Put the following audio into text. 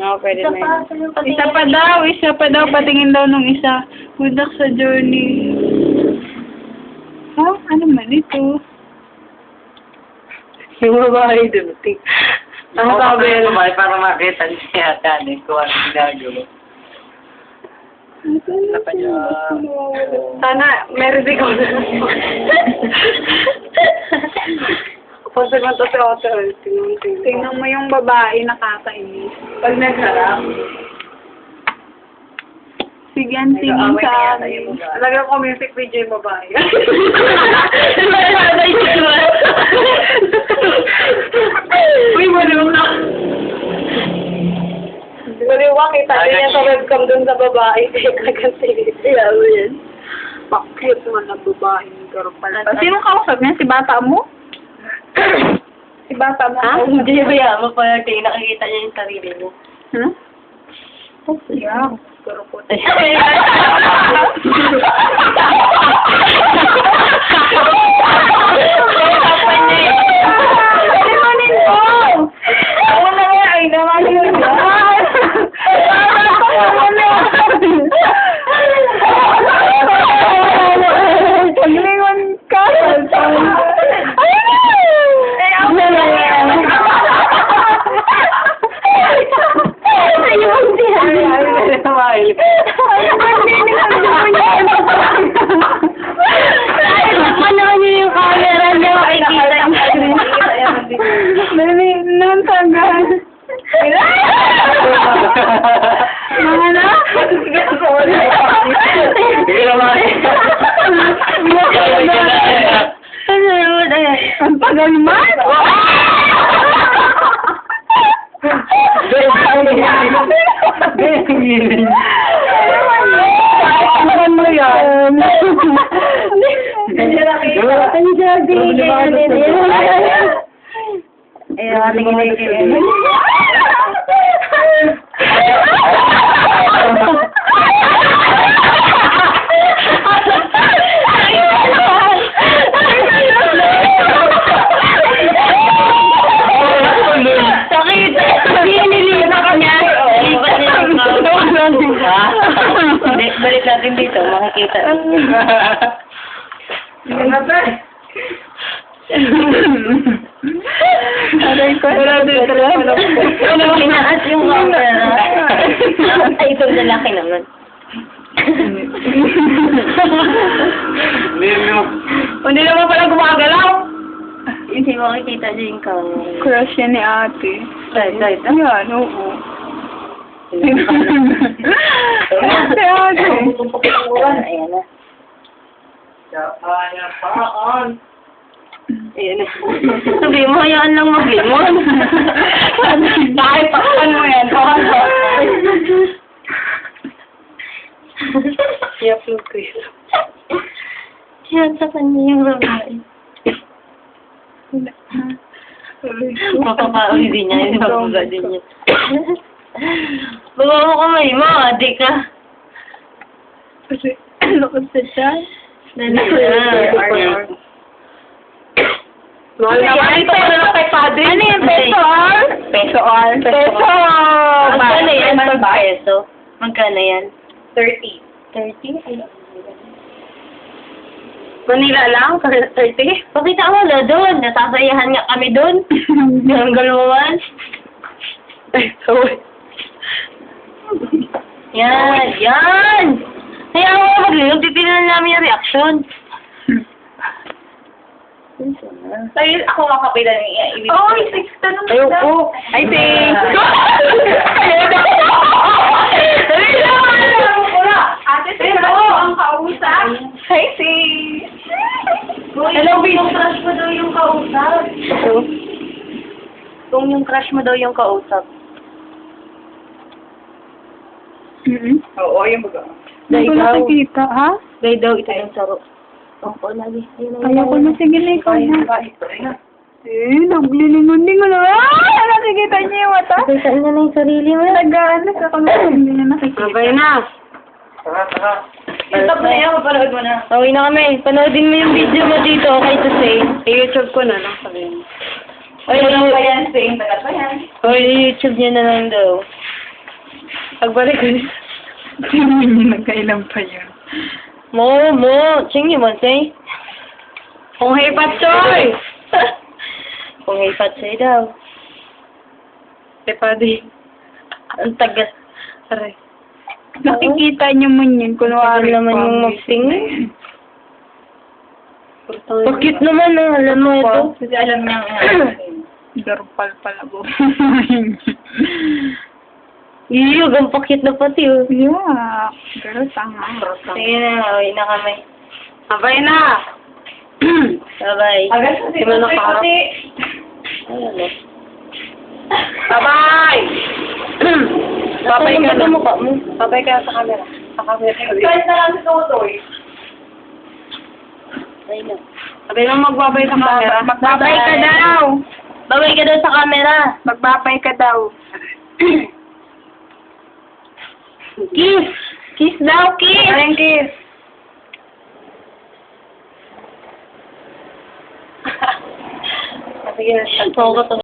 Oo, pwede Isa na pa, yun. sa'yo patingin. Isa pa daw, patingin daw nung isa. Good luck sa journey. Oh, ano man ito? Yung babae dumating. Ang sabi yun. Para makita niya ate kung ano ginagawa. Sana, meron din ko na. Pagod mo to si Otto. Tingnan mo yung babae nakakainis. Pag nagharap. Bigyan tingin sa amin. Talaga ko music video yung babae. Uy, maliwag na. Maliwag, kita din niya sa webcam dun sa babae. Kaganti. Kaya mo yan. Bakit man na babae ng karupan. Sino kausap niya? Si bata mo? Si bata mo? Ha? Hindi ba mo pa nakikita niya yung sarili mo. Hmm? Yeah. Karupot. Alimanin mo! Ako na nga, ay naman yun. Paglingon ka. Ayun siya. Ano niyo yung camera niyo? Ay, kita yung screen. Dali, nang tagal. Mga na? Hindi ka naman. Ang tagal man? Ano mo yan? Ang sabi Ayun, tingin. Sakit! Hindi ka niya. Lipat niya yung balik natin dito, makikita. Aray ko. Pinaas yung camera. Ay, ito na laki naman. Hindi naman pala gumagalaw. Hindi makikita niya yung camera. Crush yan ni ate. Right. Ayan, oo. Si ate. Ayan na. Ayan na. Sabi mo, hayaan lang mag-limon. Kahit pakpan mo yan. I-upload ko yun. Yan sa kanya yung babae. Mapapauwi din niya, hindi mabuga din niya. Baba mo kamay mo, adik ka. Lukod sa siya. Dali na. Mahal naman ito. Ano kay Padre? Ano yung peso or? Peso or? Peso! Magkano yan? Mag-peso? Magkano yan? 30. 30? Ay, Manila lang? 30? pakita mo na doon. Nasasayahan nga kami doon. Yung galawan. Ay, sorry. Yan! Kaya ako mag-linom, titignan namin yung reaction. Ay, ako makapila niya. Oh, may 6 tanong na. Ayoko. I think. Ate, sino ang kausap? Hi, sis. Hello, yung crush mo daw yung kausap. Kung yung crush mo daw yung kausap. Oo, yung baga. Hindi ko nakikita, ha? Gay daw ito yung saro. Opo, lagi. Ayoko na, sige na, ikaw na. Naglilingon-lingon na. Nakikita niya yung mata. Nakita niya na yung sarili mo. Nag-aanas ako na hindi niya nakikita. Sabay na. Tara. Stop na yan, mapanood mo na. Okay na kami. Panoodin mo yung video mo dito, okay to say. I-YouTube ko na lang sabihin. Oy, Tagal pa yan, sing. Tagal pa yan. YouTube niya na lang daw. Pagbalik ko niya. Tingnan niyo, nagkailan pa yun. Ching mo, say. Kung hipat, Choy! Kung ipat sa'yo daw. Padi. Ang tagal. Aray. Nakikita niyo man yun, kunwari Naman yung pangit mag-sing. na yan. Bakit naman ang alam mo ito? Kasi alam niya Garpal pala po. Iyo, ang pakit na pati oh. Yeah. Pero tanga. Sige na, away na kami. Sabay na! Bye-bye. Di mo nakaharap. Ano? Sabay! Babay ka na. Mukha mo. Sabay ka sa camera. Sa camera. Kahit na lang si Totoy. Ay na. Sabay lang magbabay sa camera. Magbabay ka daw. Babay ka daw sa camera. Magbabay ka daw. Kiss! Kiss daw, kiss! Aling kiss. Sige na. Oo,